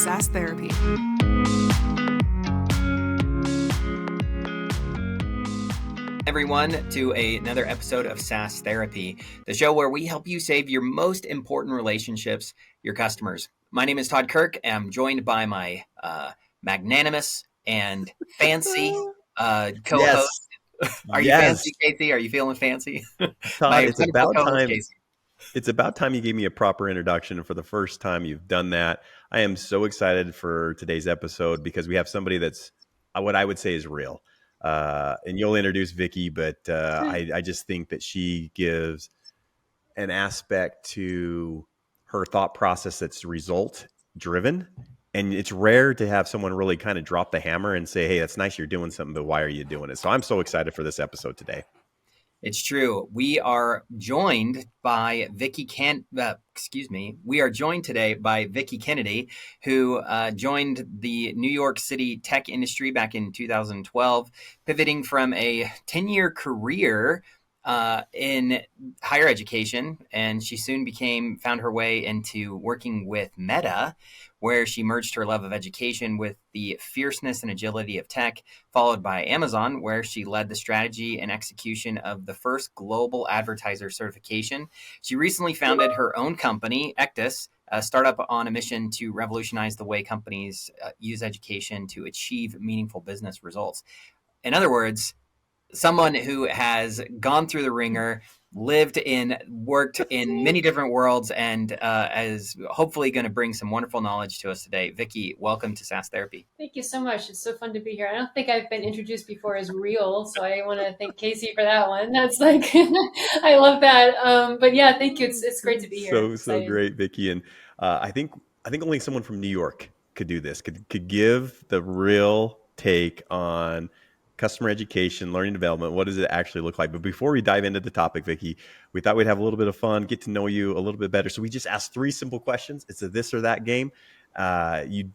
SaaS Therapy. Everyone to another episode of SaaS Therapy, the show where we help you save your most important relationships, your customers. My name is Todd Kirk, and I'm joined by my magnanimous and fancy co-host. Are you fancy, Casey? Are you feeling fancy? Todd, it's about time. Casey. It's about time you gave me a proper introduction. For the first time you've done that. I am so excited for today's episode because we have somebody that's what I would say is real. And you'll introduce Vicki, but I just think that she gives an aspect to her thought process that's result driven. And it's rare to have someone really kind of drop the hammer and say, hey, that's nice you're doing something, but why are you doing it? So I'm so excited for this episode today. It's true. We are joined by We are joined today by Vicki Kennedy, who joined the New York City tech industry back in 2012, pivoting from a 10-year career in higher education, and she soon found her way into working with Meta, where she merged her love of education with the fierceness and agility of tech, followed by Amazon, where she led the strategy and execution of the first global advertiser certification. She recently founded her own company, Echtus, a startup on a mission to revolutionize the way companies use education to achieve meaningful business results. In other words, someone who has gone through the ringer, worked in many different worlds, and is hopefully going to bring some wonderful knowledge to us today. Vicki, welcome to SaaS Therapy. Thank you so much. It's so fun to be here. I don't think I've been introduced before as real, so I want to thank Casey for that one. That's like, I love that. But yeah, thank you. It's great to be here. So great, Vicki. And I think only someone from New York could do this, could give the real take on customer education, learning development. What does it actually look like? But before we dive into the topic, Vicki, we thought we'd have a little bit of fun, get to know you a little bit better. So we just asked 3 simple questions. It's a this or that game. You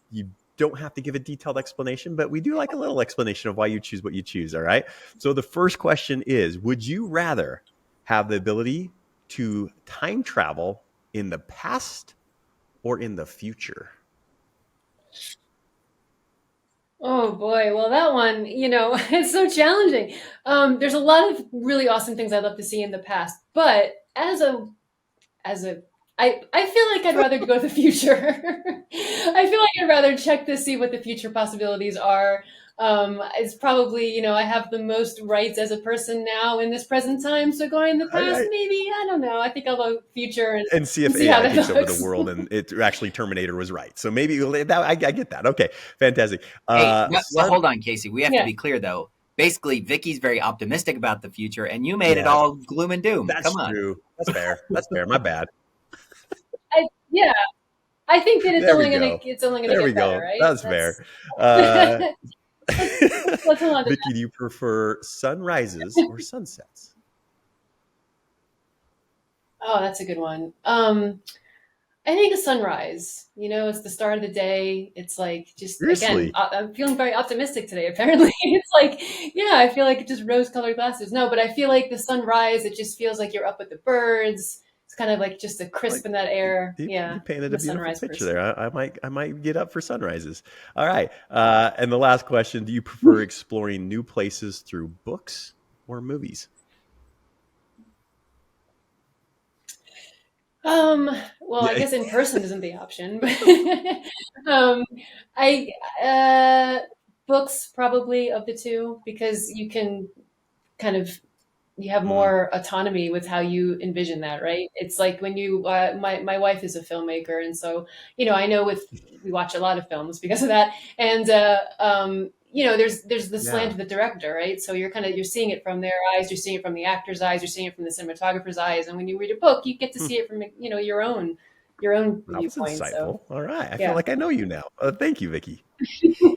don't have to give a detailed explanation, but we do like a little explanation of why you choose what you choose. All right. So the first question is, would you rather have the ability to time travel in the past or in the future? Oh boy. Well, that one, it's so challenging. There's a lot of really awesome things I'd love to see in the past, but I feel like I'd rather go to the future. I feel like I'd rather check to see what the future possibilities are. It's probably, I have the most rights as a person now in this present time. So going in the past, maybe, I don't know. I think I'll go future and see if AI takes over the world and it actually Terminator was right. So maybe I get that. Okay, fantastic. Well, hold on, Casey. We have to be clear, though. Basically, Vicki's very optimistic about the future, and you made it all gloom and doom. That's true. That's fair. My bad. I think that it's only going to get better, right? That's fair. Vicki, do you prefer sunrises or sunsets? Oh, that's a good one. I think a sunrise. It's the start of the day. It's like again, I'm feeling very optimistic today. Apparently, it's like, I feel like it just rose-colored glasses. No, but I feel like the sunrise. It just feels like you're up with the birds. It's kind of like just a crisp in that air. You painted a beautiful picture there. I might get up for sunrises. All right. And the last question, do you prefer exploring new places through books or movies? I guess in person isn't the option, but books probably of the two, because you can you have more autonomy with how you envision that, right? It's like when my wife is a filmmaker, and so, I know we watch a lot of films because of that. And, there's the slant of the director, right? So you're seeing it from their eyes, you're seeing it from the actor's eyes, you're seeing it from the cinematographer's eyes. And when you read a book, you get to see it from, your own viewpoint. Insightful. So, all right. I feel like I know you now. Thank you, Vicki.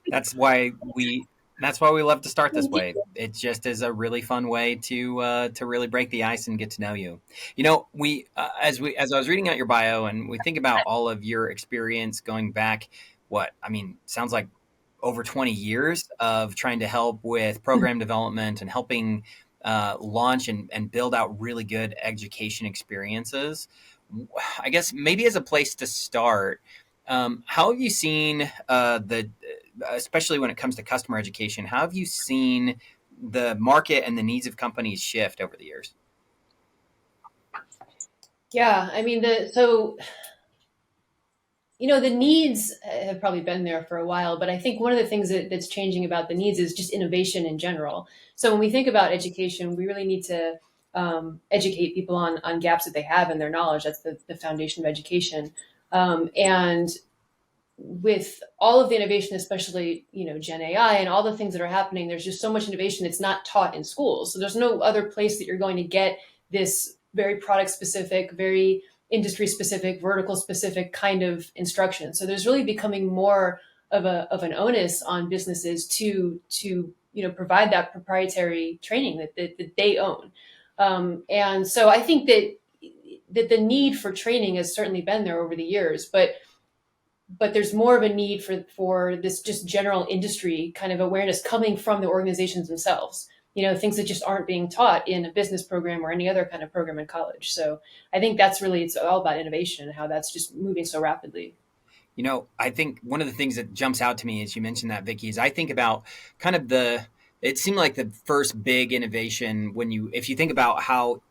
That's why we love to start this way. It just is a really fun way to really break the ice and get to know you. We as I was reading out your bio, and we think about all of your experience going back, sounds like over 20 years of trying to help with program development and helping launch and build out really good education experiences. I guess maybe as a place to start, How have you seen especially when it comes to customer education, how have you seen the market and the needs of companies shift over the years? Yeah, I mean, the needs have probably been there for a while, but I think one of the things that's changing about the needs is just innovation in general. So when we think about education, we really need to educate people on gaps that they have in their knowledge. That's the foundation of education. And with all of the innovation, especially Gen AI and all the things that are happening, there's just so much innovation that's not taught in schools. So there's no other place that you're going to get this very product specific, very industry specific, vertical specific kind of instruction. So there's really becoming more of an onus on businesses to provide that proprietary training that they own. And so I think that the need for training has certainly been there over the years, but there's more of a need for this just general industry kind of awareness coming from the organizations themselves. Things that just aren't being taught in a business program or any other kind of program in college. So I think it's all about innovation and how that's just moving so rapidly. I think one of the things that jumps out to me as you mentioned that, Vicky, is I think about kind of it seemed like the first big innovation if you think about how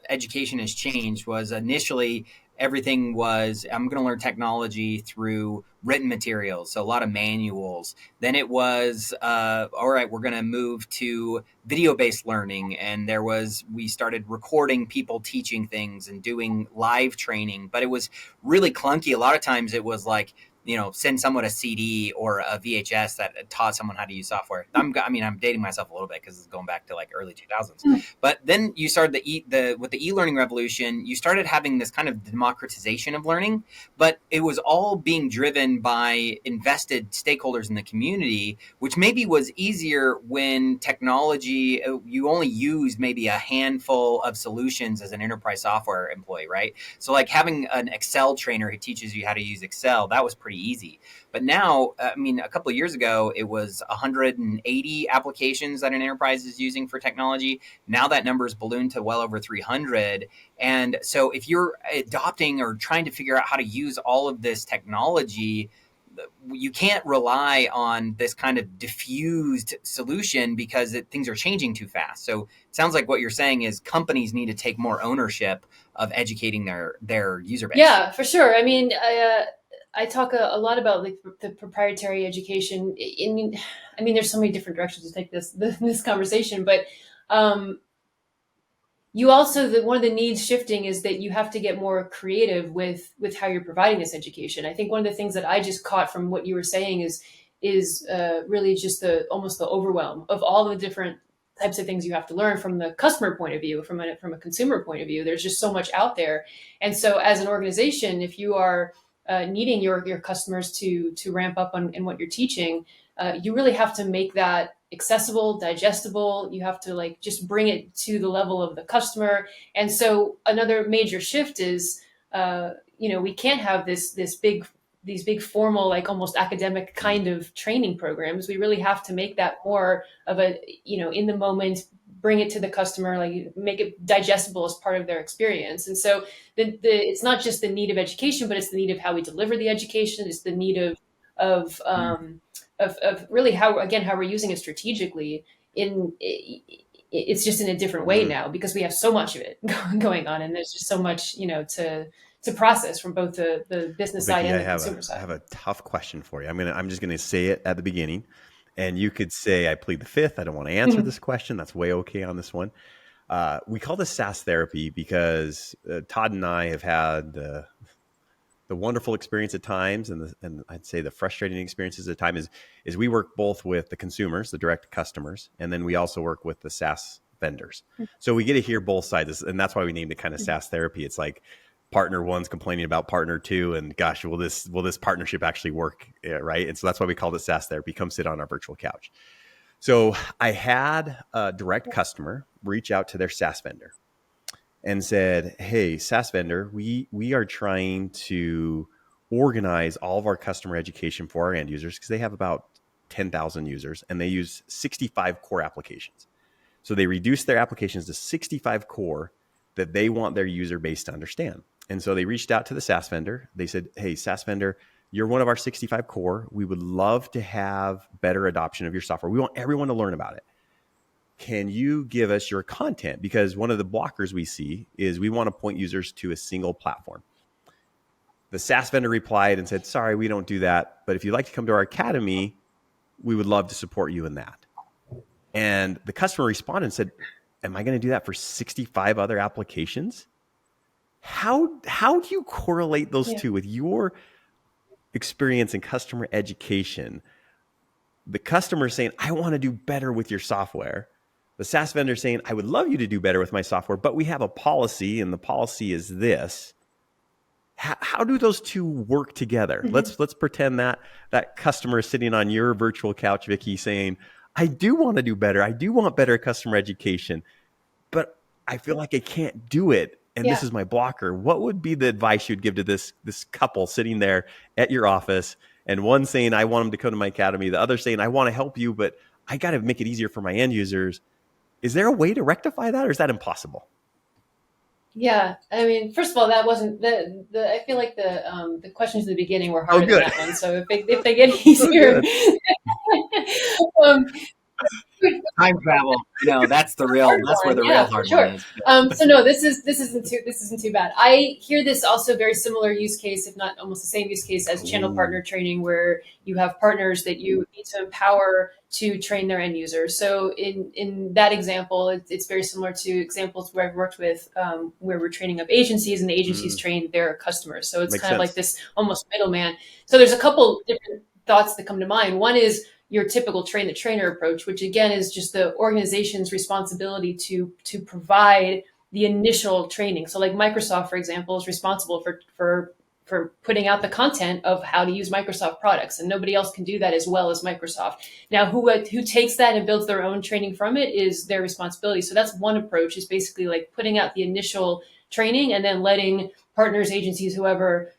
education has changed was initially everything was, I'm going to learn technology through written materials. So a lot of manuals. Then it was, all right, we're going to move to video-based learning. And we started recording people teaching things and doing live training, but it was really clunky. A lot of times it was like, send someone a CD or a VHS that taught someone how to use software. I'm dating myself a little bit because it's going back to like early 2000s. But then you started with the e-learning revolution, you started having this kind of democratization of learning, but it was all being driven by invested stakeholders in the community, which maybe was easier when technology, you only used maybe a handful of solutions as an enterprise software employee, right? So like having an Excel trainer who teaches you how to use Excel, that was pretty easy. But now, a couple of years ago, it was 180 applications that an enterprise is using for technology. Now that number is ballooned to well over 300. And so if you're adopting or trying to figure out how to use all of this technology, you can't rely on this kind of diffused solution because things are changing too fast. So it sounds like what you're saying is companies need to take more ownership of educating their user base. Yeah, for sure. I talk a lot about like the proprietary education. There's so many different directions to take this conversation, but you also one of the needs shifting is that you have to get more creative with how you're providing this education. I think one of the things that I just caught from what you were saying is really just almost the overwhelm of all the different types of things you have to learn from the customer point of view, from a consumer point of view. There's just so much out there, and so as an organization, if you are needing your customers to ramp up in what you're teaching, you really have to make that accessible, digestible. You have to like just bring it to the level of the customer. And so another major shift is, we can't have these big formal, like almost academic kind of training programs. We really have to make that more of a, in the moment, bring it to the customer, like make it digestible as part of their experience. And so it's not just the need of education, but it's the need of how we deliver the education. It's the need of really how we're using it strategically. It's just in a different way now because we have so much of it going on, and there's just so much to process from both the business side and the consumer side. I have a tough question for you. I'm just going to say it at the beginning, and you could say I plead the fifth. I don't want to answer this question. That's way okay on this one. We call this SaaS therapy because Todd and I have had the wonderful experience at times, and I'd say the frustrating experiences at times is we work both with the consumers, the direct customers, and then we also work with the SaaS vendors. So we get to hear both sides, and that's why we named it kind of SaaS therapy. It's like partner one's complaining about partner two, and gosh, will this partnership actually work, right? And so that's why we called it SaaS therapy. Come sit on our virtual couch. So I had a direct customer reach out to their SaaS vendor and said, hey, SaaS vendor, we are trying to organize all of our customer education for our end users because they have about 10,000 users and they use 65 core applications. So they reduce their applications to 65 core that they want their user base to understand. And so they reached out to the SaaS vendor. They said, hey, SaaS vendor, you're one of our 65 core. We would love to have better adoption of your software. We want everyone to learn about it. Can you give us your content? Because one of the blockers we see is we want to point users to a single platform. The SaaS vendor replied and said, sorry, we don't do that. But if you'd like to come to our academy, we would love to support you in that. And the customer responded and said, am I going to do that for 65 other applications? How do you correlate those two with your experience in customer education? The customer saying, I want to do better with your software. The SaaS vendor saying, I would love you to do better with my software, but we have a policy and the policy is this. How do those two work together? Mm-hmm. Let's pretend that customer is sitting on your virtual couch, Vicki, saying, I do want to do better. I do want better customer education, but I feel like I can't do it. And this is my blocker. What would be the advice you'd give to this couple sitting there at your office, and one saying, I want them to come to my academy, the other saying, I want to help you, but I got to make it easier for my end users. Is there a way to rectify that, or is that impossible? Yeah, I mean, first of all, that wasn't I feel like the questions in the beginning were harder than that one. So if they get easier, time travel. No, that's the real. That's where the real hard one is. So no, this isn't too bad. I hear this also very similar use case, if not almost the same use case as channel partner training, where you have partners that you need to empower to train their end users. So in that example, it's very similar to examples where I've worked with where we're training up agencies and the agencies train their customers. So it's Makes kind sense. Of like this almost middleman. So there's a couple different thoughts that come to mind. One is your typical train the trainer approach, which again is just the organization's responsibility to provide the initial training. So like Microsoft, for example, is responsible for putting out the content of how to use Microsoft products, and nobody else can do that as well as Microsoft. Now, who takes that and builds their own training from it is their responsibility. So that's one approach, is basically like putting out the initial training and then letting partners, agencies, whoever,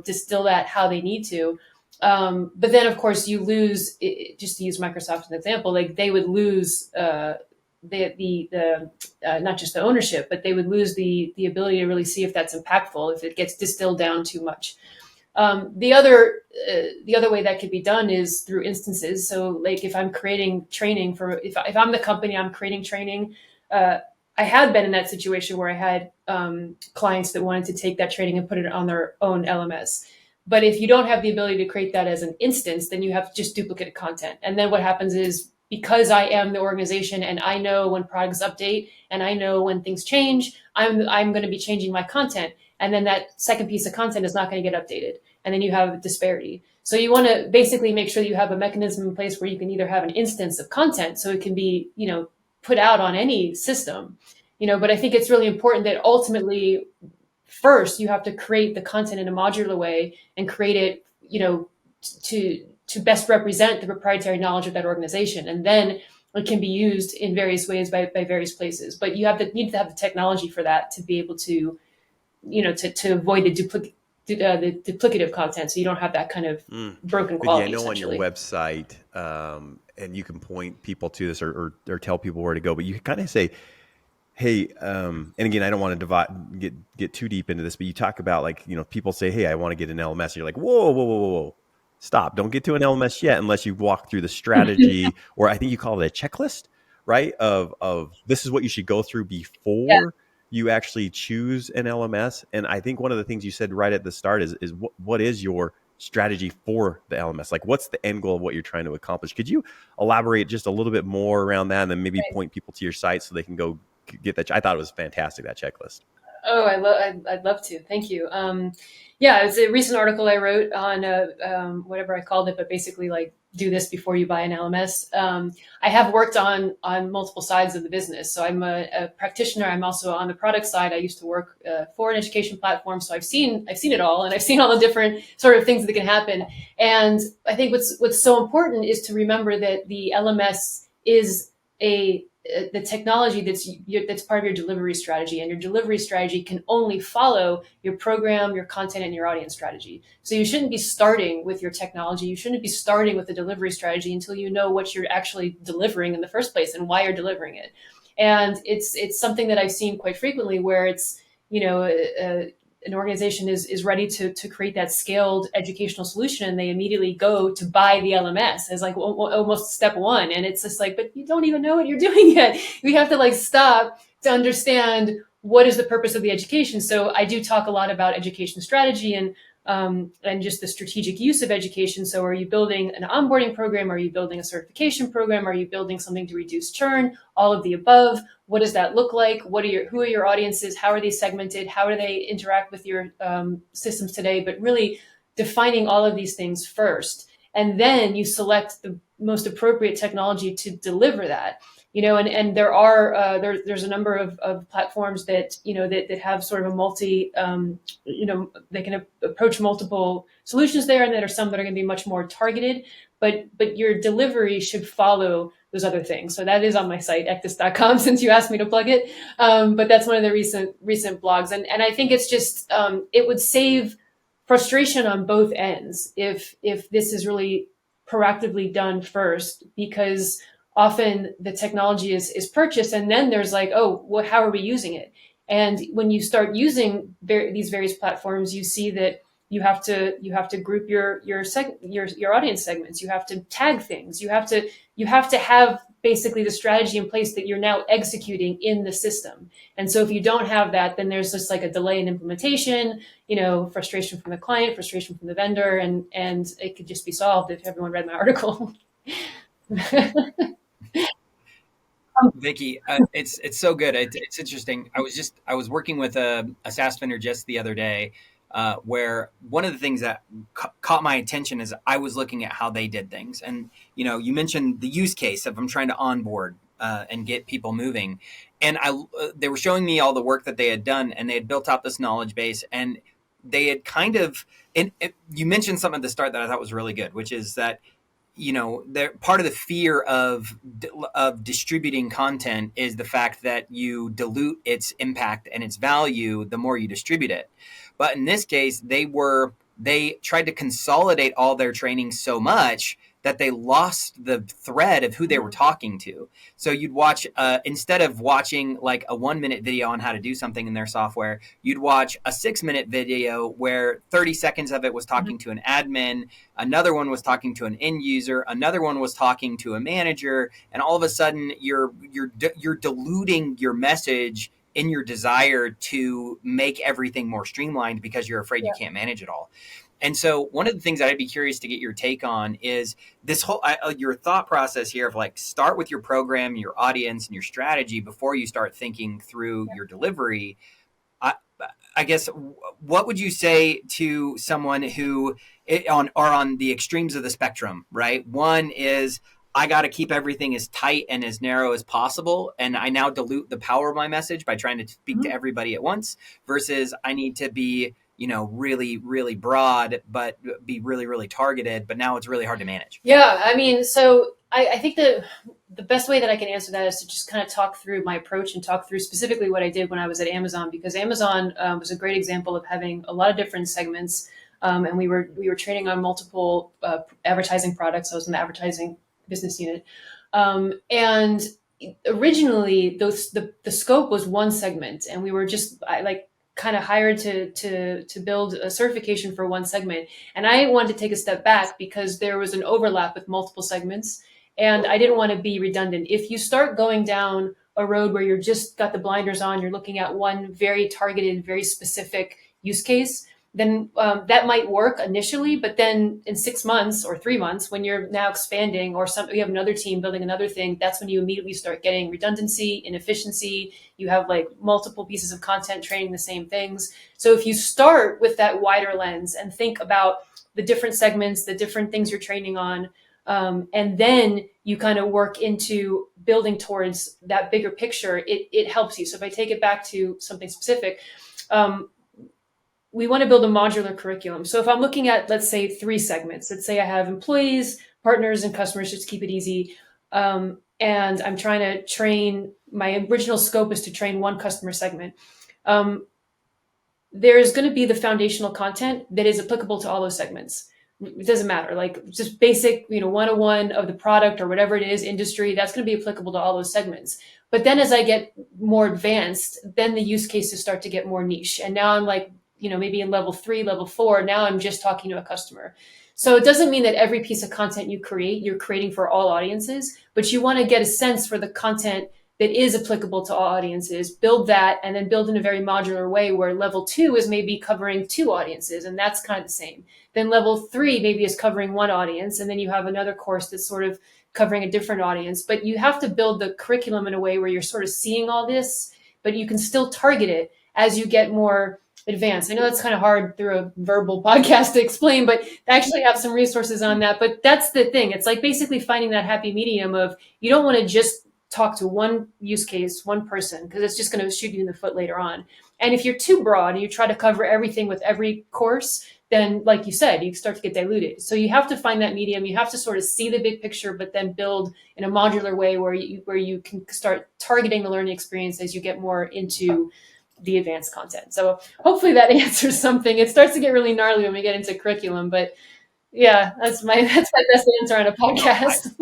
distill that how they need to. But then, of course, you lose, just to use Microsoft as an example, like they would lose the not just the ownership, but they would lose the ability to really see if that's impactful, if it gets distilled down too much. The other way that could be done is through instances. So like if I'm creating training if I'm the company, I'm creating training. I had been in that situation where I had clients that wanted to take that training and put it on their own LMS. But if you don't have the ability to create that as an instance, then you have just duplicate content. And then what happens is, because I am the organization and I know when products update and I know when things change, I'm going to be changing my content. And then that second piece of content is not going to get updated. And then you have a disparity. So you want to basically make sure that you have a mechanism in place where you can either have an instance of content so it can be, put out on any system, but I think it's really important that ultimately, first, you have to create the content in a modular way and create it, to best represent the proprietary knowledge of that organization. And then it can be used in various ways by various places. But you need to have the technology for that to be able to, to avoid the duplicative content. So you don't have that kind of broken quality. Yeah, I know on your website, and you can point people to this or tell people where to go, but you kind of say, hey, and again, I don't want to get too deep into this, but you talk about like, people say, hey, I want to get an LMS. And you're like, whoa. Stop. Don't get to an LMS yet unless you've walked through the strategy, or I think you call it a checklist, right? Of this is what you should go through before you actually choose an LMS. And I think one of the things you said right at the start is what is your strategy for the LMS? Like, what's the end goal of what you're trying to accomplish? Could you elaborate just a little bit more around that, and then maybe point people to your site so they can go get that? I thought it was fantastic, that checklist. Oh, I'd love to. Thank you. It was a recent article I wrote on whatever I called it, but basically like do this before you buy an LMS. I have worked on multiple sides of the business. So I'm a practitioner. I'm also on the product side. I used to work for an education platform. So I've seen it all, and I've seen all the different sort of things that can happen. And I think what's so important is to remember that the LMS is the technology that's part of your delivery strategy, and your delivery strategy can only follow your program, your content, and your audience strategy. So you shouldn't be starting with your technology. You shouldn't be starting with the delivery strategy until you know what you're actually delivering in the first place and why you're delivering it. And it's something that I've seen quite frequently where it's, an organization is ready to create that scaled educational solution, and they immediately go to buy the LMS as like almost step one. And it's just like, but you don't even know what you're doing yet. We have to like stop to understand what is the purpose of the education. So I do talk a lot about education strategy and just the strategic use of education. So are you building an onboarding program? Are you building a certification program? Are you building something to reduce churn? All of the above. What does that look like? Who are your audiences? How are they segmented? How do they interact with your systems today? But really defining all of these things first. And then you select the most appropriate technology to deliver that. And there are there's a number of platforms that that have sort of a multi they can approach multiple solutions there, and there are some that are going to be much more targeted, but your delivery should follow those other things. So that is on my site, echtus.com, since you asked me to plug it. But that's one of the recent blogs, and I think it's just it would save frustration on both ends if this is really proactively done first, because often the technology is purchased and then there's like, oh, how are we using it? And when you start using these various platforms, you see that you have to group your audience segments. You have to tag things. You have to have basically the strategy in place that you're now executing in the system. And so if you don't have that, then there's just like a delay in implementation, frustration from the client, frustration from the vendor, and it could just be solved if everyone read my article. Vicky, it's so good. It's interesting. I was working with a SaaS vendor just the other day, where one of the things that caught my attention is I was looking at how they did things, and you mentioned the use case of I'm trying to onboard and get people moving, and they were showing me all the work that they had done, and they had built out this knowledge base, and they had kind of, and you mentioned something at the start that I thought was really good, which is that part of the fear of distributing content is the fact that you dilute its impact and its value the more you distribute it. But in this case, they tried to consolidate all their training so much that they lost the thread of who they were talking to. So you'd watch, instead of watching like a 1-minute video on how to do something in their software, you'd watch a 6-minute video where 30 seconds of it was talking to an admin, another one was talking to an end user, another one was talking to a manager, and all of a sudden you're diluting your message in your desire to make everything more streamlined because you're afraid you can't manage it all. And so one of the things that I'd be curious to get your take on is this whole, your thought process here of like, start with your program, your audience, and your strategy before you start thinking through your delivery. I guess, what would you say to someone who are on the extremes of the spectrum, right? One is, I got to keep everything as tight and as narrow as possible, and I now dilute the power of my message by trying to speak to everybody at once, versus I need to be really, really broad, but be really, really targeted. But now it's really hard to manage. Yeah, I mean, so I think the best way that I can answer that is to just kind of talk through my approach and talk through specifically what I did when I was at Amazon, because Amazon was a great example of having a lot of different segments, and we were training on multiple advertising products. I was in the advertising business unit, and originally the scope was one segment, and we were just kind of hired to build a certification for one segment. And I wanted to take a step back because there was an overlap with multiple segments, and I didn't want to be redundant. If you start going down a road where you're just got the blinders on, you're looking at one very targeted, very specific use case, then that might work initially, but then in 6 months or 3 months, when you're now expanding, or you have another team building another thing, that's when you immediately start getting redundancy, inefficiency. You have like multiple pieces of content training the same things. So if you start with that wider lens and think about the different segments, the different things you're training on, and then you kind of work into building towards that bigger picture, it helps you. So if I take it back to something specific, we want to build a modular curriculum. So if I'm looking at, let's say, 3 segments, let's say I have employees, partners, and customers, just keep it easy. And I'm trying to train, my original scope is to train one customer segment. There's going to be the foundational content that is applicable to all those segments. It doesn't matter, like just basic, 101 of the product or whatever it is, industry, that's going to be applicable to all those segments. But then as I get more advanced, then the use cases start to get more niche. And now I'm like, maybe in level 3, level 4, now I'm just talking to a customer. So it doesn't mean that every piece of content you create, you're creating for all audiences, but you want to get a sense for the content that is applicable to all audiences, build that, and then build in a very modular way where level 2 is maybe covering 2 audiences, and that's kind of the same. Then level 3 maybe is covering 1 audience, and then you have another course that's sort of covering a different audience. But you have to build the curriculum in a way where you're sort of seeing all this, but you can still target it as you get more advanced. I know that's kind of hard through a verbal podcast to explain, but I actually have some resources on that. But that's the thing. It's like basically finding that happy medium of, you don't want to just talk to one use case, one person, because it's just going to shoot you in the foot later on. And if you're too broad and you try to cover everything with every course, then like you said, you start to get diluted. So you have to find that medium. You have to sort of see the big picture, but then build in a modular way where you can start targeting the learning experience as you get more into the advanced content. So hopefully that answers something. It starts to get really gnarly when we get into curriculum, but yeah, that's my best answer on a podcast.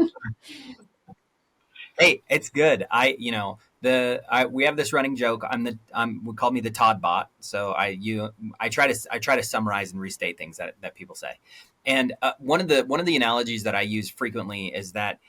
Hey, it's good. We have this running joke. We call me the Todd bot. So I try to summarize and restate things that people say. And one of the analogies that I use frequently is that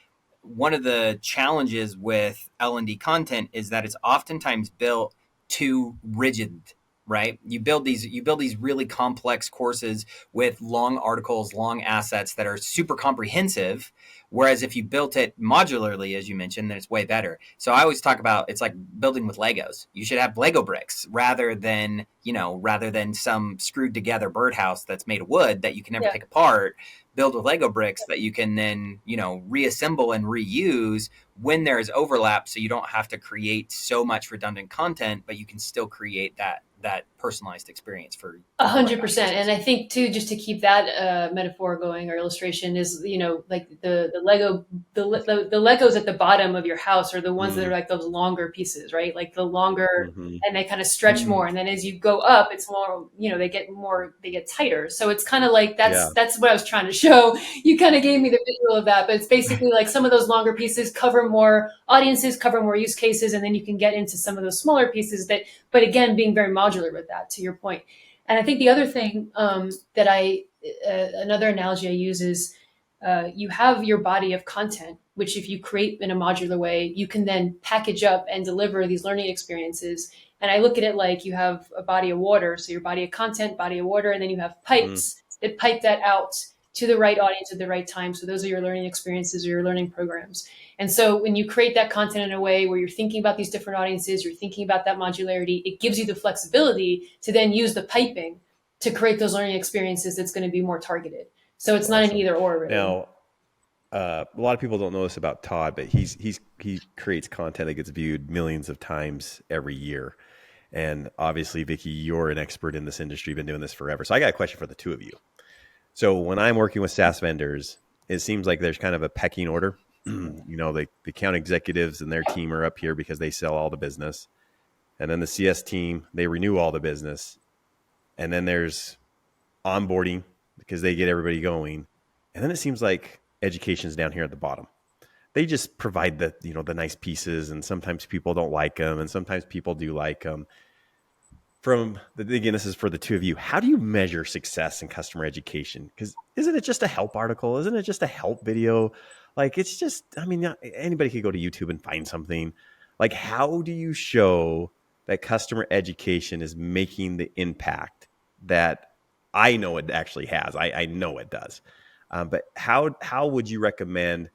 one of the challenges with L&D content is that it's oftentimes built too rigid. Right? You build these really complex courses with long articles, long assets that are super comprehensive. Whereas if you built it modularly, as you mentioned, then it's way better. So I always talk about, it's like building with Legos. You should have Lego bricks rather than some screwed together birdhouse that's made of wood that you can never take apart. Build with Lego bricks that you can then, reassemble and reuse when there is overlap, so you don't have to create so much redundant content, but you can still create that personalized experience for 100%. And I think too, just to keep that metaphor going or illustration is, like the Legos at the bottom of your house are the ones that are like those longer pieces, right? Like the longer, and they kind of stretch more. And then as you go up, it's more, they get tighter. So it's kind of like, that's what I was trying to show. You kind of gave me the visual of that, but it's basically like some of those longer pieces cover more audiences, cover more use cases, and then you can get into some of those smaller pieces but again, being very modular with that, to your point. And I think the other thing another analogy I use is you have your body of content, which if you create in a modular way, you can then package up and deliver these learning experiences. And I look at it like you have a body of water. So your body of content, body of water, and then you have pipes that pipe that out to the right audience at the right time. So those are your learning experiences or your learning programs. And so when you create that content in a way where you're thinking about these different audiences, you're thinking about that modularity, it gives you the flexibility to then use the piping to create those learning experiences that's going to be more targeted. So it's not an either or really. Now, a lot of people don't know this about Todd, but he creates content that gets viewed millions of times every year. And obviously, Vicki, you're an expert in this industry, been doing this forever. So I got a question for the two of you. So when I'm working with SaaS vendors, it seems like there's kind of a pecking order. The account executives and their team are up here because they sell all the business. And then the CS team, they renew all the business. And then there's onboarding because they get everybody going. And then it seems like education's down here at the bottom. They just provide the nice pieces, and sometimes people don't like them, and sometimes people do like them. Again, this is for the two of you. How do you measure success in customer education? Because isn't it just a help article? Isn't it just a help video? Like, it's just, anybody could go to YouTube and find something. Like, how do you show that customer education is making the impact that I know it actually has? I know it does. But how would you recommend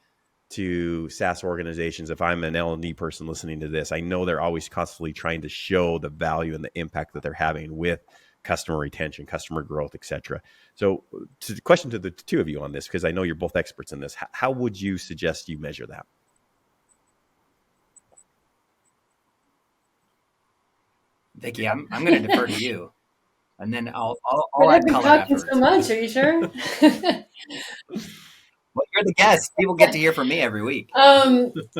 to SaaS organizations, if I'm an L&D person listening to this, I know they're always constantly trying to show the value and the impact that they're having with customer retention, customer growth, et cetera. So the question to the two of you on this, because I know you're both experts in this, how would you suggest you measure that? Vicki, I'm going to defer to you, and then I'll add color afterwards. So much, are you sure? Well, you're the guest. People get to hear from me every week.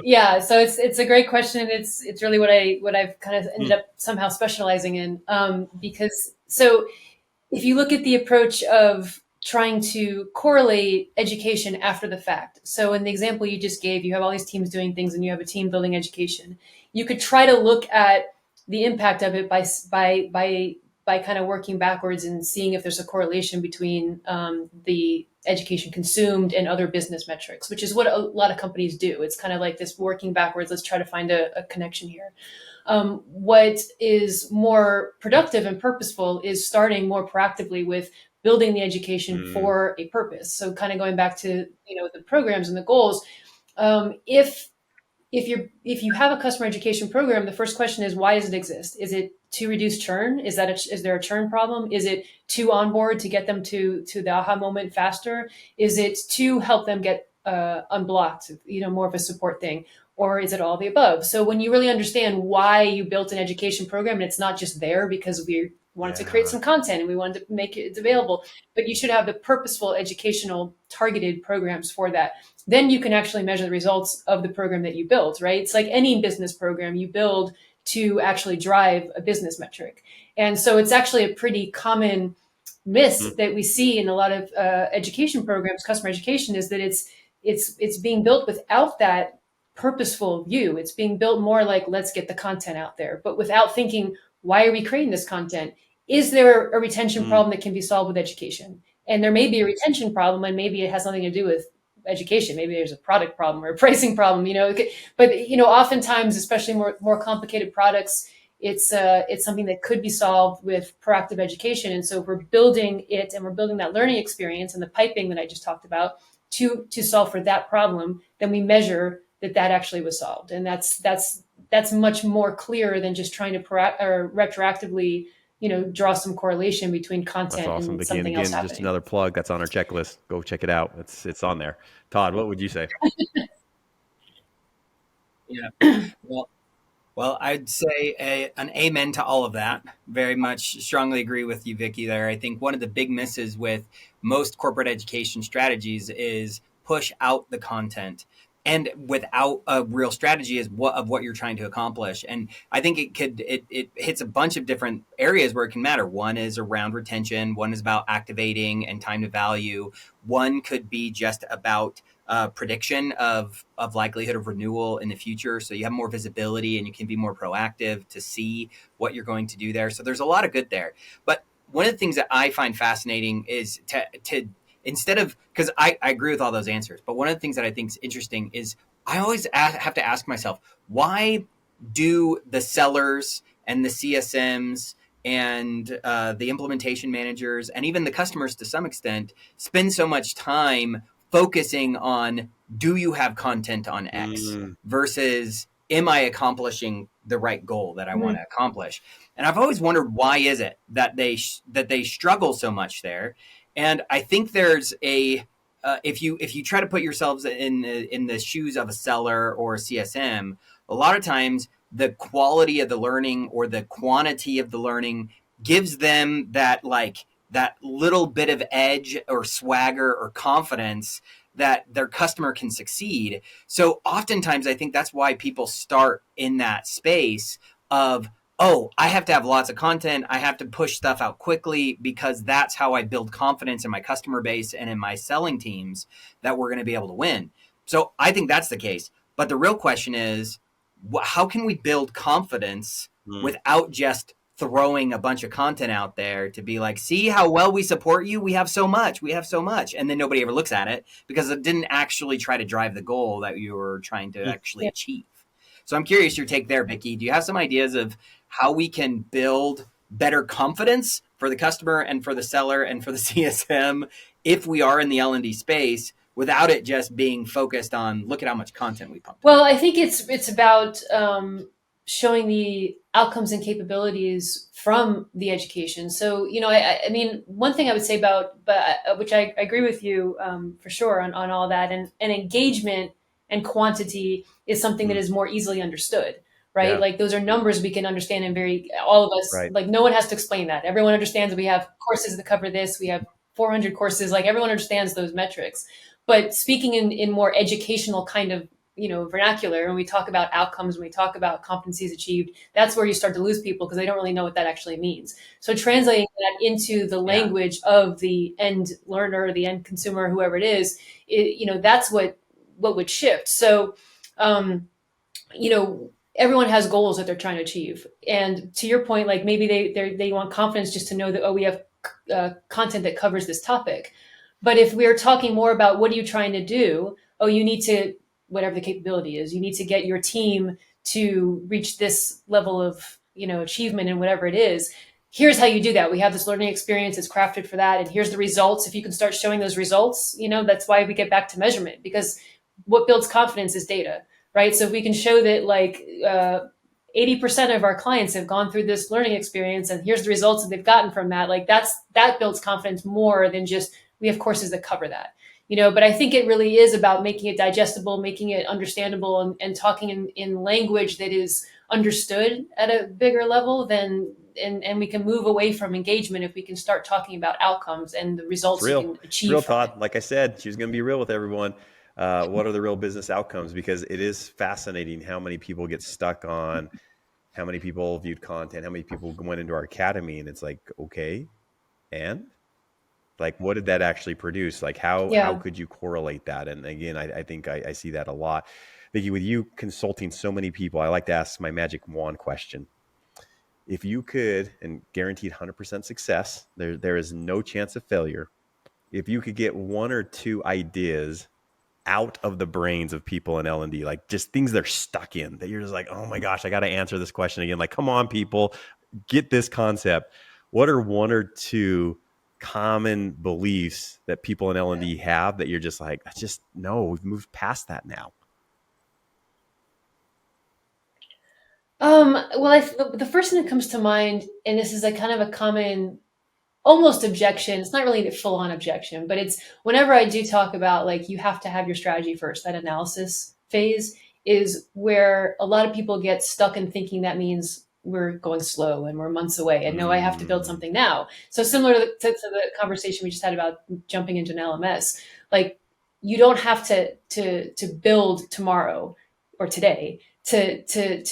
Yeah, so it's a great question. It's really what I've kind of ended up somehow specializing in. Because so if you look at the approach of trying to correlate education after the fact. So in the example you just gave, you have all these teams doing things and you have a team building education. You could try to look at the impact of it by by kind of working backwards and seeing if there's a correlation between the education consumed and other business metrics, which is what a lot of companies do. It's kind of like this working backwards. Let's try to find a connection here. What is more productive and purposeful is starting more proactively with building the education for a purpose. So kind of going back to, the programs and the goals. If you have a customer education program, the first question is, why does it exist? Is it to reduce churn? Is there a churn problem? Is it to onboard, to get them to the aha moment faster? Is it to help them get unblocked, more of a support thing? Or is it all the above? So when you really understand why you built an education program, and it's not just there because we wanted to create some content and we wanted to make it available, but you should have the purposeful educational targeted programs for that. Then you can actually measure the results of the program that you build, right? It's like any business program you build to actually drive a business metric. And so it's actually a pretty common miss that we see in a lot of education programs, customer education, is that it's being built without that purposeful view. It's being built more like, let's get the content out there, but without thinking, why are we creating this content? Is there a retention problem that can be solved with education? And there may be a retention problem, and maybe it has something to do with education. Maybe there's a product problem or a pricing problem, but oftentimes, especially more complicated products, it's something that could be solved with proactive education. And so if we're building it and we're building that learning experience and the piping that I just talked about to solve for that problem, then we measure that actually was solved. And that's much more clear than just trying to retroactively, draw some correlation between content. That's awesome, and Vicki, something else happening. Just another plug that's on our checklist. Go check it out. It's on there. Todd, what would you say? Yeah. Well, I'd say an amen to all of that. Very much strongly agree with you, Vicki, there. I think one of the big misses with most corporate education strategies is push out the content, and without a real strategy of what you're trying to accomplish. And I think it hits a bunch of different areas where it can matter. One is around retention. One is about activating and time to value. One could be just about prediction of likelihood of renewal in the future. So you have more visibility and you can be more proactive to see what you're going to do there. So there's a lot of good there. But one of the things that I find fascinating is to instead of, because I agree with all those answers, but one of the things that I think is interesting is I always have to ask myself, why do the sellers and the CSMs and the implementation managers and even the customers to some extent spend so much time focusing on, do you have content on X versus am I accomplishing the right goal that I want to accomplish? And I've always wondered, why is it that they struggle so much there? And I think there's if you try to put yourselves in the shoes of a seller or a CSM, a lot of times the quality of the learning or the quantity of the learning gives them that little bit of edge or swagger or confidence that their customer can succeed. So oftentimes I think that's why people start in that space of, oh, I have to have lots of content. I have to push stuff out quickly because that's how I build confidence in my customer base and in my selling teams that we're going to be able to win. So I think that's the case. But the real question is, how can we build confidence without just throwing a bunch of content out there to be like, see how well we support you? We have so much. And then nobody ever looks at it because it didn't actually try to drive the goal that you were trying to actually achieve. So I'm curious your take there, Vicki. Do you have some ideas of how we can build better confidence for the customer and for the seller and for the CSM if we are in the L&D space without it just being focused on, look at how much content we pumped? Well, I think it's about showing the outcomes and capabilities from the education. So, I mean, one thing I would say which I agree with you for sure on all that, and engagement and quantity is something that is more easily understood, right? Yeah. Like those are numbers we can understand, and all of us, right. Like no one has to explain that. Everyone understands that we have courses that cover this. We have 400 courses, like everyone understands those metrics. But speaking in more educational kind of, vernacular, when we talk about outcomes, when we talk about competencies achieved, that's where you start to lose people because they don't really know what that actually means. So translating that into the language of the end learner, the end consumer, whoever it is, that's what would shift. So, everyone has goals that they're trying to achieve. And to your point, like maybe they want confidence just to know that, oh, we have content that covers this topic. But if we're talking more about what are you trying to do? Oh, you need to, whatever the capability is, you need to get your team to reach this level of, achievement and whatever it is. Here's how you do that. We have this learning experience. It's crafted for that. And here's the results. If you can start showing those results, that's why we get back to measurement, because what builds confidence is data, right? So if we can show that like 80% of our clients have gone through this learning experience and here's the results that they've gotten from that, like that builds confidence more than just we have courses that cover that. But I think it really is about making it digestible, making it understandable, and talking in language that is understood at a bigger level than, and we can move away from engagement if we can start talking about outcomes and the results you can achieve. Real, from Todd. it. Like I said, she was going to be real with everyone. What are the real business outcomes? Because it is fascinating how many people get stuck on how many people viewed content, how many people went into our academy, and it's like, okay, and like, what did that actually produce? Like, how could you correlate that? And again, I think I see that a lot. Vicki, with you consulting so many people, I like to ask my magic wand question. If you could, and guaranteed 100% success, there is no chance of failure. If you could get one or two ideas out of the brains of people in L&D, like just things they're stuck in, that you're just like, oh my gosh, I got to answer this question again. Like, come on, people, get this concept. What are one or two common beliefs that people in L&D have that you're just like, no, we've moved past that now? Well, the first thing that comes to mind, and this is a kind of a common almost objection. It's not really a full on objection, but it's whenever I do talk about like you have to have your strategy first, that analysis phase is where a lot of people get stuck in thinking that means we're going slow and we're months away and no, I have to build something now. So similar to the conversation we just had about jumping into an LMS, like you don't have to build tomorrow or today to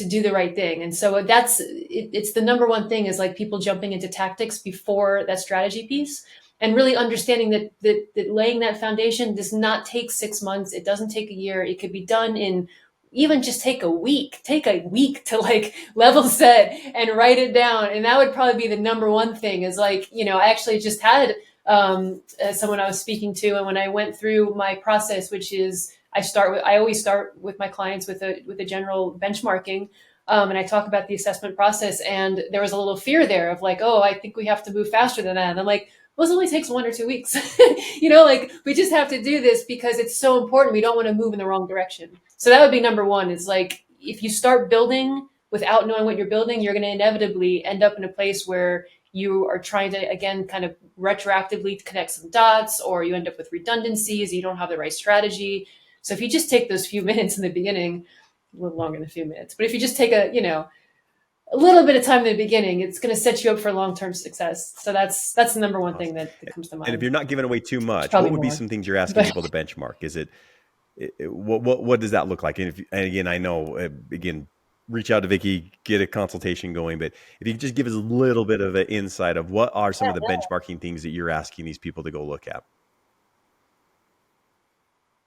do the right thing. And so it's the number one thing is like people jumping into tactics before that strategy piece, and really understanding that laying that foundation does not take 6 months. It doesn't take a year. It could be done in even just take a week to like level set and write it down. And that would probably be the number one thing is like, I actually just had someone I was speaking to, and when I went through my process, which is I always start with my clients with a general benchmarking. And I talk about the assessment process, and there was a little fear there of like, oh, I think we have to move faster than that. And I'm like, well, it only takes 1 or 2 weeks. Like we just have to do this because it's so important. We don't want to move in the wrong direction. So that would be number one is like, if you start building without knowing what you're building, you're going to inevitably end up in a place where you are trying to, again, kind of retroactively connect some dots, or you end up with redundancies. You don't have the right strategy. So if you just take those few minutes in the beginning, a little longer than a few minutes, but if you just take a little bit of time in the beginning, it's going to set you up for long-term success. So that's the number one thing that comes to mind. And if you're not giving away too much, what would be some things you're asking people to benchmark? Is it what does that look like? And again, I know, reach out to Vicki, get a consultation going, but if you could just give us a little bit of an insight of what are some of the benchmarking things that you're asking these people to go look at.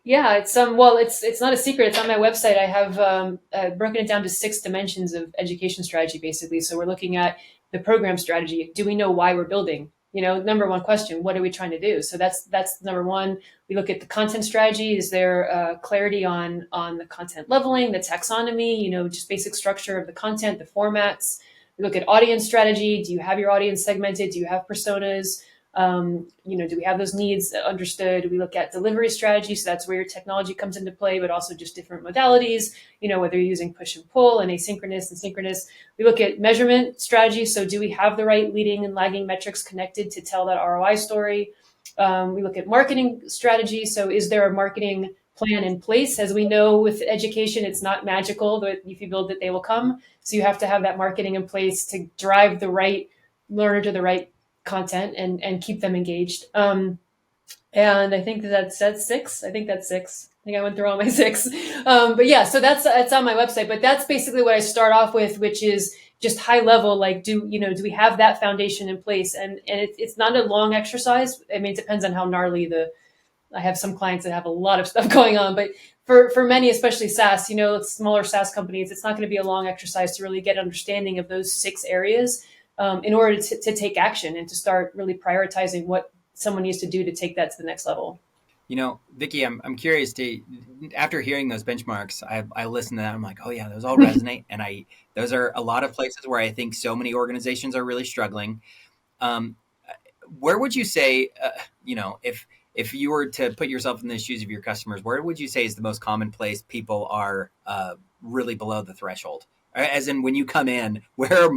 Yeah, it's it's not a secret. It's on my website. I have broken it down to 6 dimensions of education strategy, basically. So we're looking at the program strategy. Do we know why we're building? Number one question, what are we trying to do? So that's number one. We look at the content strategy. Is there clarity on the content leveling, the taxonomy, just basic structure of the content, the formats. We look at audience strategy. Do you have your audience segmented? Do you have personas? Do we have those needs understood? We look at delivery strategy. So that's where your technology comes into play, but also just different modalities, whether you're using push and pull and asynchronous and synchronous. We look at measurement strategy. So do we have the right leading and lagging metrics connected to tell that ROI story? We look at marketing strategy. So is there a marketing plan in place? As we know with education, it's not magical, but if you build it, they will come. So you have to have that marketing in place to drive the right learner to the right content and keep them engaged. And I think that's 6. I think that's 6. I think I went through all my 6. But yeah, so that's on my website. But that's basically what I start off with, which is just high level. Like, do we have that foundation in place? And it's not a long exercise. I mean, it depends on how gnarly the I have some clients that have a lot of stuff going on, but for many, especially SaaS, smaller SaaS companies, it's not going to be a long exercise to really get understanding of those 6 areas in order to take action and to start really prioritizing what someone needs to do to take that to the next level. Vicki, I'm curious after hearing those benchmarks, I listen to that. I'm like, oh yeah, those all resonate. And those are a lot of places where I think so many organizations are really struggling. Um, where would you say, if you were to put yourself in the shoes of your customers, where would you say is the most common place people are really below the threshold? As in, when you come in, where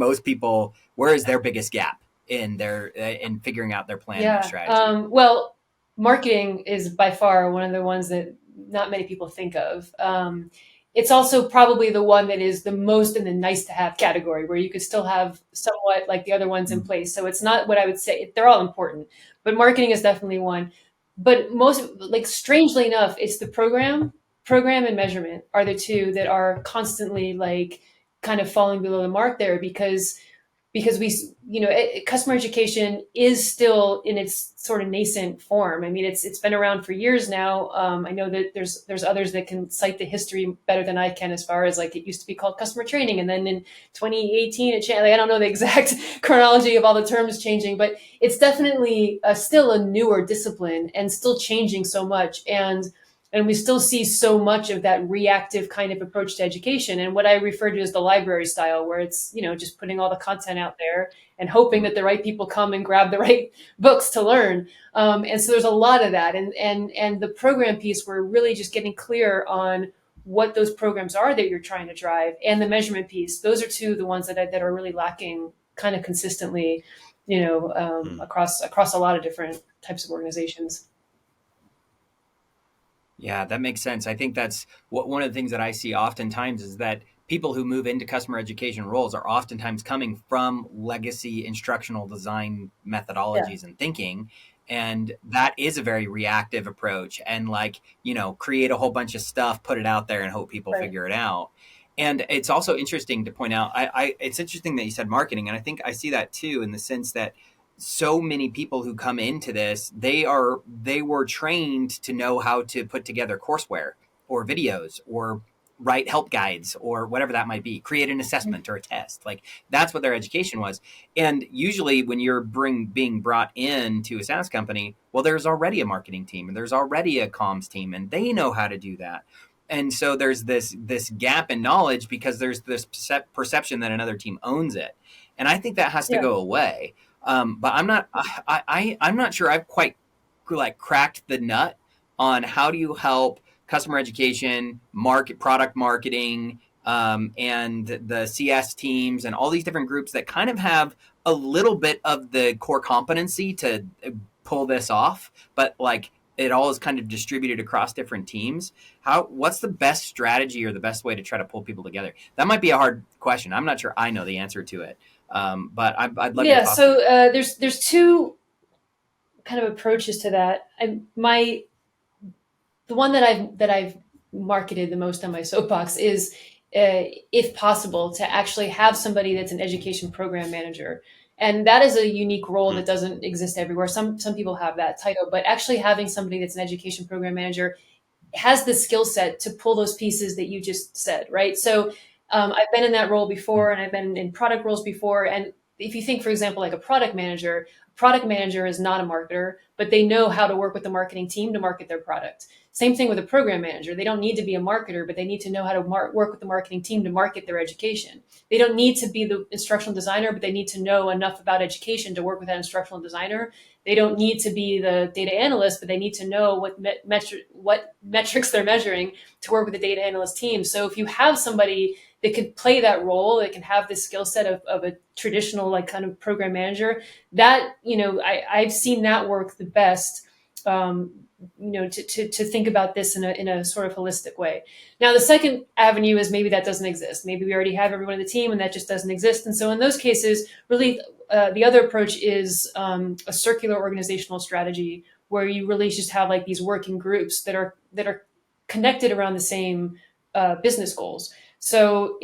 is their biggest gap in figuring out their plan, their strategy? Well, marketing is by far one of the ones that not many people think of. It's also probably the one that is the most in the nice to have category, where you could still have somewhat like the other ones in place. So it's not what I would say. They're all important, but marketing is definitely one. But most, like, strangely enough, it's the program and measurement are the two that are constantly like kind of falling below the mark there, because customer education is still in its sort of nascent form. I mean, it's been around for years now. I know that there's others that can cite the history better than I can, as far as like it used to be called customer training, and then in 2018 it changed. Like, I don't know the exact chronology of all the terms changing, but it's definitely still a newer discipline and still changing so much. And we still see so much of that reactive kind of approach to education, and what I refer to as the library style, where it's, just putting all the content out there and hoping that the right people come and grab the right books to learn. And so there's a lot of that. And the program piece, we're really just getting clear on what those programs are that you're trying to drive, and the measurement piece. Those are two of the ones that are really lacking kind of consistently, across a lot of different types of organizations. Yeah, that makes sense. I think that's one of the things that I see oftentimes is that people who move into customer education roles are oftentimes coming from legacy instructional design Yeah. methodologies and thinking. And that is a very reactive approach, and create a whole bunch of stuff, put it out there and hope people Right. figure it out. And it's also interesting to point out, it's interesting that you said marketing. And I think I see that too, in the sense that so many people who come into this, they were trained to know how to put together courseware or videos or write help guides or whatever that might be, create an assessment or a test. Like, that's what their education was. And usually when you're being brought into a SaaS company, well, there's already a marketing team and there's already a comms team, and they know how to do that. And so there's this gap in knowledge because there's this perception that another team owns it. And I think that has to Yeah. go away. But I'm not sure I've quite cracked the nut on how do you help customer education, product marketing, and the CS teams and all these different groups that kind of have a little bit of the core competency to pull this off, but it all is kind of distributed across different teams. What's the best strategy or the best way to try to pull people together? That might be a hard question. I'm not sure I know the answer to it. But I'd love your Yeah. thoughts. So there's two kind of approaches to that. The one that I've marketed the most on my soapbox is, if possible, to actually have somebody that's an education program manager. And that is a unique role that doesn't exist everywhere. Some people have that title, but actually having somebody that's an education program manager has the skill set to pull those pieces that you just said, right? So I've been in that role before, and I've been in product roles before. And if you think, for example, like a product manager is not a marketer, but they know how to work with the marketing team to market their product. Same thing with a program manager. They don't need to be a marketer, but they need to know how to work with the marketing team to market their education. They don't need to be the instructional designer, but they need to know enough about education to work with that instructional designer. They don't need to be the data analyst, but they need to know what metrics they're measuring to work with the data analyst team. So if you have somebody that could play that role, that can have this skill set of a traditional like kind of program manager, that, I've seen that work the best. To think about this in a sort of holistic way. Now, the second avenue is maybe that doesn't exist. Maybe we already have everyone on the team and that just doesn't exist. And so in those cases, really, the other approach is a circular organizational strategy, where you really just have like these working groups that are connected around the same business goals. So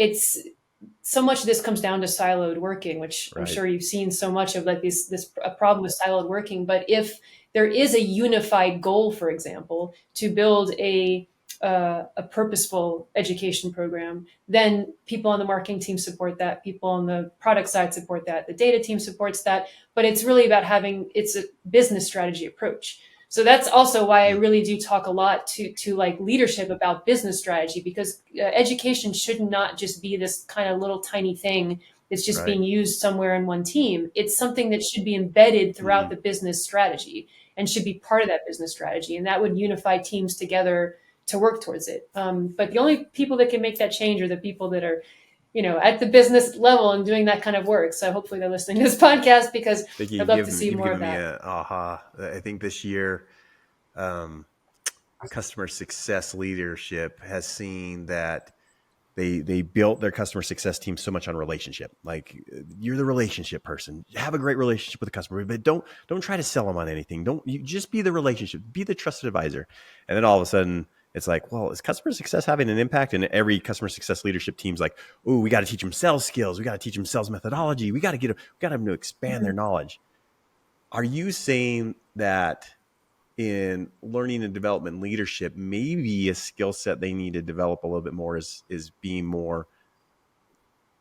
so much of this comes down to siloed working, which I'm Right. sure you've seen so much of, like this a problem with siloed working. But if there is a unified goal, for example, to build a purposeful education program, then people on the marketing team support that, people on the product side support that, the data team supports that. But it's really about it's a business strategy approach. So that's also why I really do talk a lot to like leadership about business strategy, because education should not just be this kind of little tiny thing that's just Right. being used somewhere in one team. It's something that should be embedded throughout Mhm. the business strategy and should be part of that business strategy, and that would unify teams together to work towards it. But the only people that can make that change are the people that are, at the business level and doing that kind of work. So hopefully they're listening to this podcast, because Vicki, I'd love to see you've more of given me that. a aha. I think this year, um, customer success leadership has seen that they built their customer success team so much on relationship. Like, you're the relationship person. Have a great relationship with the customer, but don't try to sell them on anything. Don't you just be the relationship, be the trusted advisor. And then all of a sudden it's like, well, is customer success having an impact? And every customer success leadership team's like, oh, we got to teach them sales skills. We got to teach them sales methodology. We got to them to expand their knowledge. Are you saying that in learning and development leadership, maybe a skill set they need to develop a little bit more is being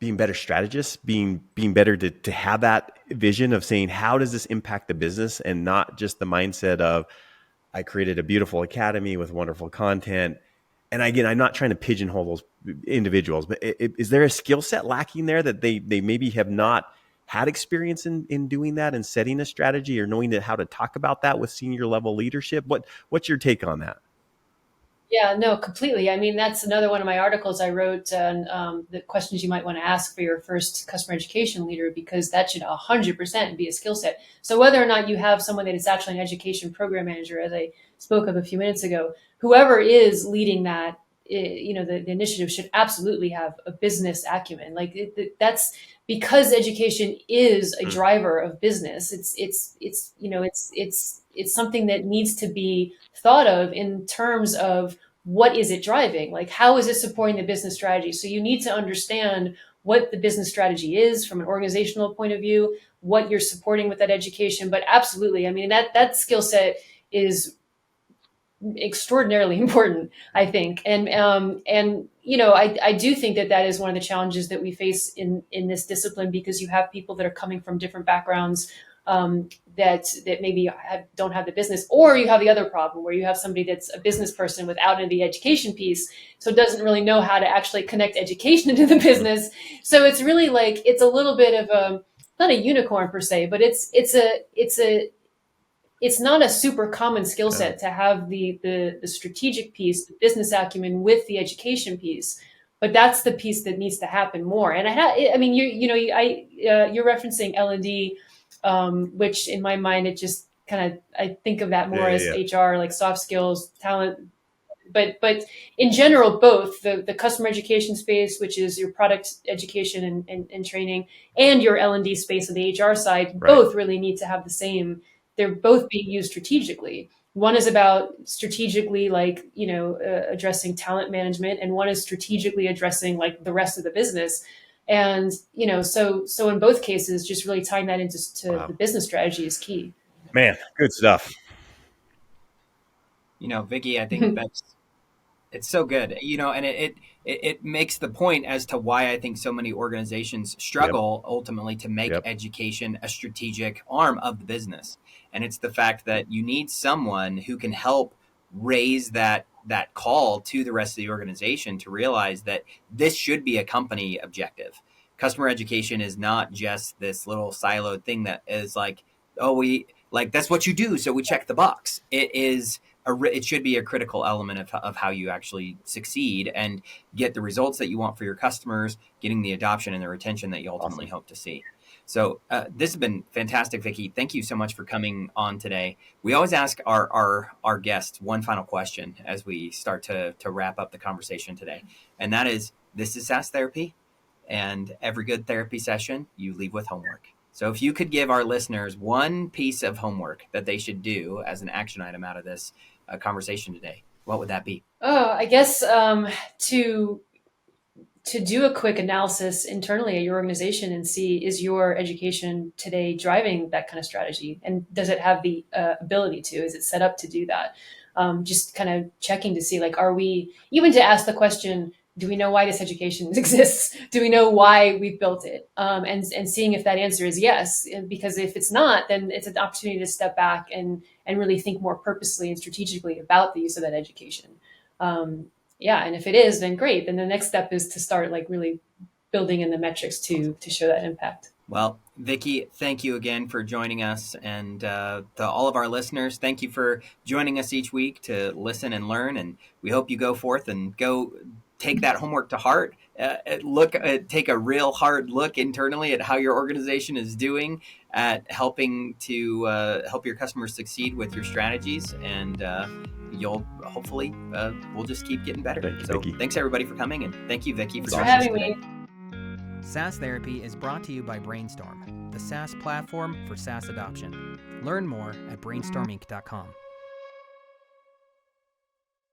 better strategists, being better to have that vision of saying, how does this impact the business, and not just the mindset of, I created a beautiful academy with wonderful content. And again, I'm not trying to pigeonhole those individuals, but is there a skill set lacking there that they maybe have not had experience in doing that and setting a strategy, or knowing how to talk about that with senior level leadership? What's your take on that? Yeah, no, completely. I mean, that's another one of my articles I wrote on the questions you might want to ask for your first customer education leader, because that should 100% be a skill set. So whether or not you have someone that is actually an education program manager, as I spoke of a few minutes ago, whoever is leading that, the initiative should absolutely have a business acumen. Like that's because education is a Mm. driver of business. It's something that needs to be thought of in terms of what is it driving? Like, how is it supporting the business strategy? So you need to understand what the business strategy is from an organizational point of view, what you're supporting with that education. But absolutely, I mean, that skill set is extraordinarily important, I think. And I do think that is one of the challenges that we face in this discipline, because you have people that are coming from different backgrounds, that maybe don't have the business, or you have the other problem where you have somebody that's a business person without the education piece, so doesn't really know how to actually connect education into the Mm. business. So it's really like, it's a little bit of a, not a unicorn per se, but it's not a super common skill Yeah. set to have the strategic piece, the business acumen with the education piece. But that's the piece that needs to happen more. And I mean, you're referencing L&D, which in my mind, it just kind of, I think of that more Yeah. as Yeah. HR, like soft skills, talent. But in general, both the customer education space, which is your product education and training, and your L&D space on the HR side, Right. both really need to have the same. They're both being used strategically. One is about strategically, like, addressing talent management, and one is strategically addressing like the rest of the business. And so in both cases, just really tying that into the Wow. business strategy is key. Man, good stuff. Vicki, I think that's it's so good, and it makes the point as to why I think so many organizations Yep. struggle ultimately to make Yep. education a strategic arm of the business. And it's the fact that you need someone who can help raise that call to the rest of the organization to realize that this should be a company objective. Customer education is not just this little siloed thing that is like, oh, we like that's what you do, so we check the box. It should be a critical element of how you actually succeed and get the results that you want for your customers, getting the adoption and the retention that you ultimately Awesome. hope to see. So this has been fantastic, Vicki. Thank you so much for coming on today. We always ask our guests one final question as we start to wrap up the conversation today, and that is: this is SaaS therapy, and every good therapy session you leave with homework. So if you could give our listeners one piece of homework that they should do as an action item out of this conversation today, what would that be? Oh, I guess to to do a quick analysis internally at your organization and see, is your education today driving that kind of strategy? And does it have the ability to? Is it set up to do that? Just kind of checking to see, like, are we, even to ask the question, do we know why this education exists? Do we know why we've built it? And seeing if that answer is yes. Because if it's not, then it's an opportunity to step back and really think more purposely and strategically about the use of that education. Yeah, and if it is, then great. Then the next step is to start like really building in the metrics to show that impact. Well, Vicki, thank you again for joining us. And to all of our listeners, thank you for joining us each week to listen and learn. And we hope you go forth and go take that homework to heart. Take a real hard look internally at how your organization is doing at helping to help your customers succeed with your strategies. And you'll hopefully, we'll just keep getting better. Thank you, so Vicki. Thanks everybody for coming. And thank you, Vicki, for Thanks joining for us having today. me. SaaS Therapy is brought to you by Brainstorm, the SaaS platform for SaaS adoption. Learn more at brainstorminc.com.